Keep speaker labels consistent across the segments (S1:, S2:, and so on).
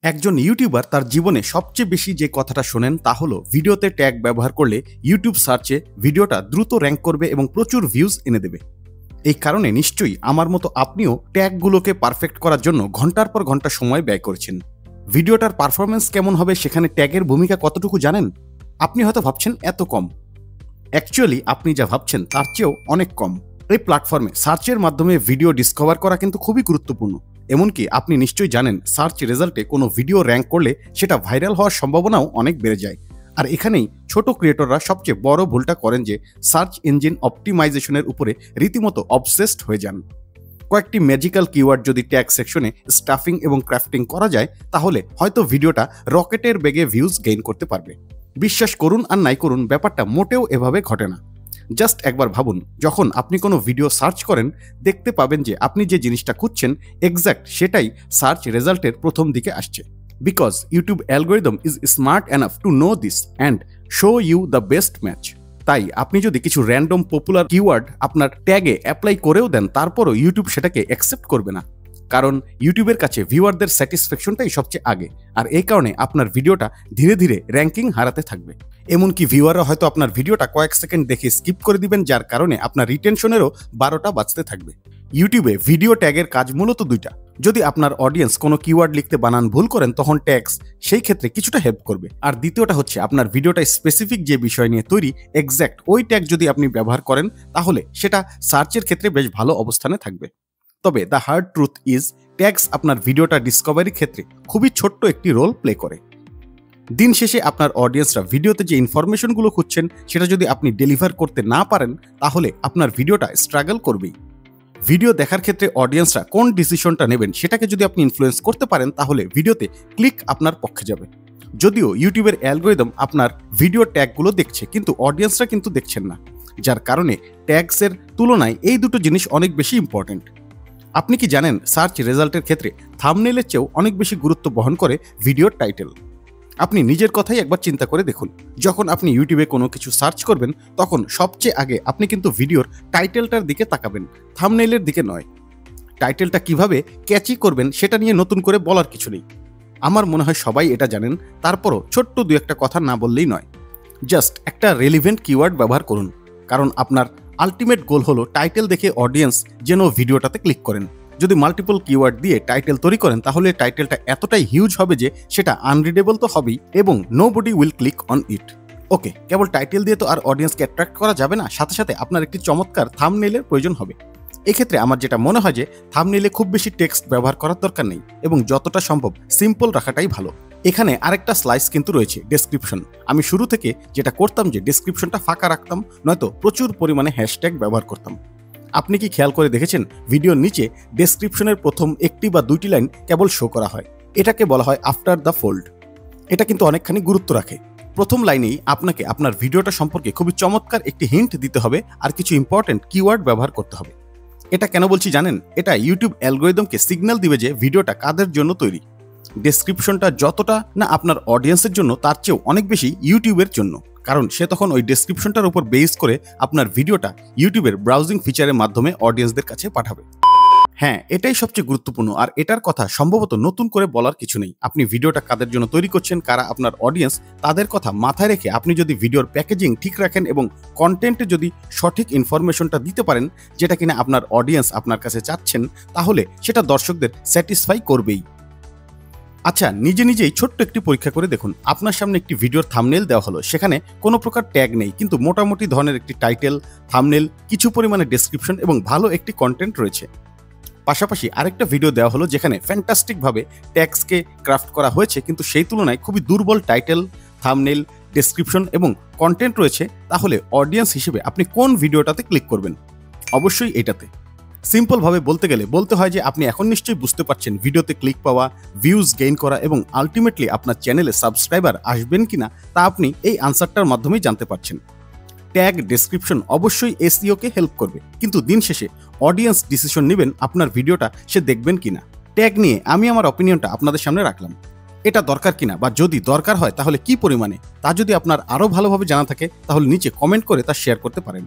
S1: একজন ইউটিউবার তার জীবনে সবচেয়ে বেশি যে কথাটা শোনেন তা হলো ভিডিওতে ট্যাগ ব্যবহার করলে ইউটিউব সার্চে ভিডিওটা দ্রুত র্যাঙ্ক করবে এবং প্রচুর ভিউজ এনে দেবে। এই কারণে নিশ্চয়ই আমার মতো আপনিও ট্যাগগুলোকে পারফেক্ট করার জন্য ঘন্টার পর ঘন্টা সময় ব্যয় করেছেন। ভিডিওটার পারফরমেন্স কেমন হবে সেখানে ট্যাগের ভূমিকা কতটুকু জানেন? আপনি হয়তো ভাবছেন এত কম। অ্যাকচুয়ালি আপনি যা ভাবছেন তার চেয়েও অনেক কম। এই প্ল্যাটফর্মে সার্চের মাধ্যমে ভিডিও ডিসকভার করা কিন্তু খুবই গুরুত্বপূর্ণ। এমনকি আপনি নিশ্চয়ই জানেন সার্চ রেজাল্টে কোনো ভিডিও র্যাঙ্ক করলে সেটা ভাইরাল হওয়ার সম্ভাবনাও অনেক বেড়ে যায়। আর এখানেই ছোট ক্রিয়েটররা সবচেয়ে বড় ভুলটা করেন যে সার্চ ইঞ্জিন অপটিমাইজেশনের উপরে রীতিমতো অবসেসড হয়ে যান। কয়েকটি ম্যাজিক্যাল কিওয়ার্ড যদি ট্যাগ সেকশনে স্টাফিং এবং ক্রাফটিং করা যায় তাহলে হয়তো ভিডিওটা রকেটের বেগে ভিউজ গেইন করতে পারবে। বিশ্বাস করুন আর নাই করুন, ব্যাপারটা মোটেও এভাবে ঘটে না। জাস্ট একবার ভাবুন, যখন আপনি কোনো ভিডিও সার্চ করেন দেখতে পাবেন যে আপনি যে জিনিসটা খুঁজছেন এক্স্যাক্ট সেটাই সার্চ রেজাল্টের প্রথম দিকে আসছে। Because YouTube algorithm is smart enough to know this and show you the best match. তাই আপনি যদি কিছু র্যান্ডম পপুলার কিওয়ার্ড আপনার ট্যাগে অ্যাপ্লাই করেও দেন তারপরও ইউটিউব সেটাকে অ্যাকসেপ্ট করবে না, কারণ ইউটিউবের কাছে ভিউয়ারদের স্যাটিসফ্যাকশনটাই সবচেয়ে আগে। আর এই কারণে আপনার ভিডিওটা ধীরে ধীরে র্যাঙ্কিং হারাতে থাকবে। এমনকি ভিউয়াররা হয়তো আপনার ভিডিওটা কয়েক সেকেন্ড দেখে স্কিপ করে দিবেন, যার কারণে আপনার রিটেনশনেরও 12টা বাজতে থাকবে। ইউটিউবে ভিডিও ট্যাগের কাজ মূলত দুইটা। যদি আপনার অডিয়েন্স কোনো কিওয়ার্ড লিখতে বানান ভুল করেন তখন ট্যাগস সেই ক্ষেত্রে কিছুটা হেল্প করবে। আর দ্বিতীয়টা হচ্ছে আপনার ভিডিওটা স্পেসিফিক যে বিষয় নিয়ে তৈরি এক্স্যাক্ট ওই ট্যাগ যদি আপনি ব্যবহার করেন তাহলে সেটা সার্চের ক্ষেত্রে বেশ ভালো অবস্থানে থাকবে। তবে the hard truth is tags আপনার ভিডিওটা ডিসকভারির ক্ষেত্রে খুবই ছোট্ট একটি রোল প্লে করে। দিন শেষে আপনার অডিয়েন্সরা ভিডিওতে যে ইনফরমেশনগুলো খুঁজছেন সেটা যদি আপনি ডেলিভার করতে না পারেন তাহলে আপনার ভিডিওটা স্ট্রাগল করবেই। ভিডিও দেখার ক্ষেত্রে অডিয়েন্সরা কোন ডিসিশনটা নেবেন সেটাকে যদি আপনি ইনফ্লুয়েন্স করতে পারেন তাহলে ভিডিওতে ক্লিক আপনার পক্ষে যাবে। যদিও ইউটিউবের অ্যালগোরিদম আপনার ভিডিও ট্যাগগুলো দেখছে কিন্তু অডিয়েন্সরা কিন্তু দেখছেন না, যার কারণে ট্যাগসের তুলনায় এই দুটো জিনিস অনেক বেশি ইম্পর্টেন্ট। আপনি কি জানেন সার্চ রেজাল্টের ক্ষেত্রে থাম্বনেইলের চেয়েও অনেক বেশি গুরুত্ব বহন করে ভিডিওর টাইটেল? আপনি নিজের কথাই একবার চিন্তা করে দেখুন, যখন আপনি ইউটিউবে কোনো কিছু সার্চ করবেন তখন সবচেয়ে আগে আপনি কিন্তু ভিডিওর টাইটেলটার দিকে তাকাবেন, থাম্বনেইলের দিকে নয়। টাইটেলটা কিভাবে ক্যাচি করবেন সেটা নিয়ে নতুন করে বলার কিছু নেই। আমার মনে হয় সবাই এটা জানেন, তারপরও ছোট্ট দু একটা কথা না বললেই নয়। জাস্ট একটা রেলিভেন্ট কিওয়ার্ড ব্যবহার করুন, কারণ আপনার আলটিমেট গোল হলো টাইটেল দেখে অডিয়েন্স যেন ভিডিওটাতে ক্লিক করেন। যদি মাল্টিপল কিওয়ার্ড দিয়ে টাইটেল তৈরি করেন তাহলে টাইটেলটা এতটাই হিউজ হবে যে সেটা আনরিডেবল তো হবেই এবং nobody will click on it. Okay, cable title দিয়ে তো আর অডিয়েন্সকে অ্যাট্রাক্ট করা যাবে না, সাথে সাথে আপনার একটি চমৎকার থাম্বনেইলের প্রয়োজন হবে। এক্ষেত্রে আমার যেটা মনে হয় যে থাম্বনেইলে খুব বেশি টেক্সট ব্যবহার করার দরকার নেই এবং যতটা সম্ভব সিম্পল রাখাটাই ভালো। এখানে আরেকটা স্লাইস কিন্তু রয়েছে, ডেসক্রিপশন। আমি শুরু থেকে যেটা করতাম যে ডেসক্রিপশনটা ফাঁকা রাখতাম, নয়তো প্রচুর পরিমাণে হ্যাশট্যাগ ব্যবহার করতাম। আপনি কি খেয়াল করে দেখেছেন ভিডিওর নিচে ডেসক্রিপশনের প্রথম একটি বা দুইটি লাইন কেবল শো করা হয়? এটাকে বলা হয় আফটার দ্য ফোল্ড। এটা কিন্তু অনেকখানি গুরুত্ব রাখে। প্রথম লাইনেই আপনাকে আপনার ভিডিওটা সম্পর্কে খুবই চমৎকার একটি হিন্ট দিতে হবে আর কিছু ইম্পর্টেন্ট কিওয়ার্ড ব্যবহার করতে হবে। এটা কেন বলছি জানেন? এটা ইউটিউব অ্যালগোরিদমকে সিগন্যাল দিবে যে ভিডিওটা কাদের জন্য তৈরি। ডেসক্রিপশনটা যতটা না আপনার অডিয়েন্সের জন্য তার চেয়েও অনেক বেশি ইউটিউবের জন্য, কারণ সে তখন ওই ডেসক্রিপশনটার উপর বেস করে আপনার ভিডিওটা ইউটিউবের ব্রাউজিং ফিচারের মাধ্যমে অডিয়েন্সদের কাছে পাঠাবে। হ্যাঁ, এটাই সবচেয়ে গুরুত্বপূর্ণ, আর এটার কথা সম্ভবত নতুন করে বলার কিছু নেই। আপনি ভিডিওটা কাদের জন্য তৈরি করছেন, কারা আপনার অডিয়েন্স, তাদের কথা মাথায় রেখে আপনি যদি ভিডিওর প্যাকেজিং ঠিক রাখেন এবং কন্টেন্টে যদি সঠিক ইনফরমেশনটা দিতে পারেন যেটা কিনা আপনার অডিয়েন্স আপনার কাছে চাচ্ছেন, তাহলে সেটা দর্শকদের স্যাটিসফাই করবেই। আচ্ছা, নিজে নিজেই ছোট্ট একটি পরীক্ষা করে দেখুন। আপনার সামনে একটি ভিডিওর থাম্বনেইল দেওয়া হলো, সেখানে কোনো প্রকার ট্যাগ নেই কিন্তু মোটামুটি ধরনের একটি টাইটেল, থাম্বনেইল, কিছু পরিমাণে ডেসক্রিপশন এবং ভালো একটি কন্টেন্ট রয়েছে। পাশাপাশি আরেকটা ভিডিও দেওয়া হলো যেখানে ফ্যান্টাস্টিকভাবে ট্যাগসকে ক্রাফট করা হয়েছে কিন্তু সেই তুলনায় খুবই দুর্বল টাইটেল, থাম্বনেইল, ডেসক্রিপশন এবং কন্টেন্ট রয়েছে। তাহলে অডিয়েন্স হিসেবে আপনি কোন ভিডিওটাতে ক্লিক করবেন? অবশ্যই এটাতে। সিম্পলভাবে বলতে গেলে বলতে হয় যে আপনি এখন নিশ্চয়ই বুঝতে পারছেন ভিডিওতে ক্লিক পাওয়া, ভিউজ গেইন করা এবং আলটিমেটলি আপনার চ্যানেলে সাবস্ক্রাইবার আসবেন কিনা তা আপনি এই আনসারটার মাধ্যমেই জানতে পারছেন। ট্যাগ, ডেসক্রিপশন অবশ্যই এসইওকে হেল্প করবে, কিন্তু দিন শেষে অডিয়েন্স ডিসিশন নেবেন আপনার ভিডিওটা সে দেখবেন কিনা। ট্যাগ নিয়ে আমি আমার অপিনিয়নটা আপনাদের সামনে রাখলাম। এটা দরকার কিনা বা যদি দরকার হয় তাহলে কি পরিমাণে, তা যদি আপনার আরও ভালোভাবে জানা থাকে তাহলে নিচে কমেন্ট করে তা শেয়ার করতে পারেন।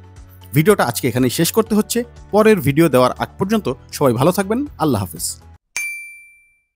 S1: ভিডিওটা আজকে এখানেই শেষ করতে হচ্ছে। পরের ভিডিও দেওয়ার আগ পর্যন্ত সবাই ভালো থাকবেন। আল্লাহ হাফেজ।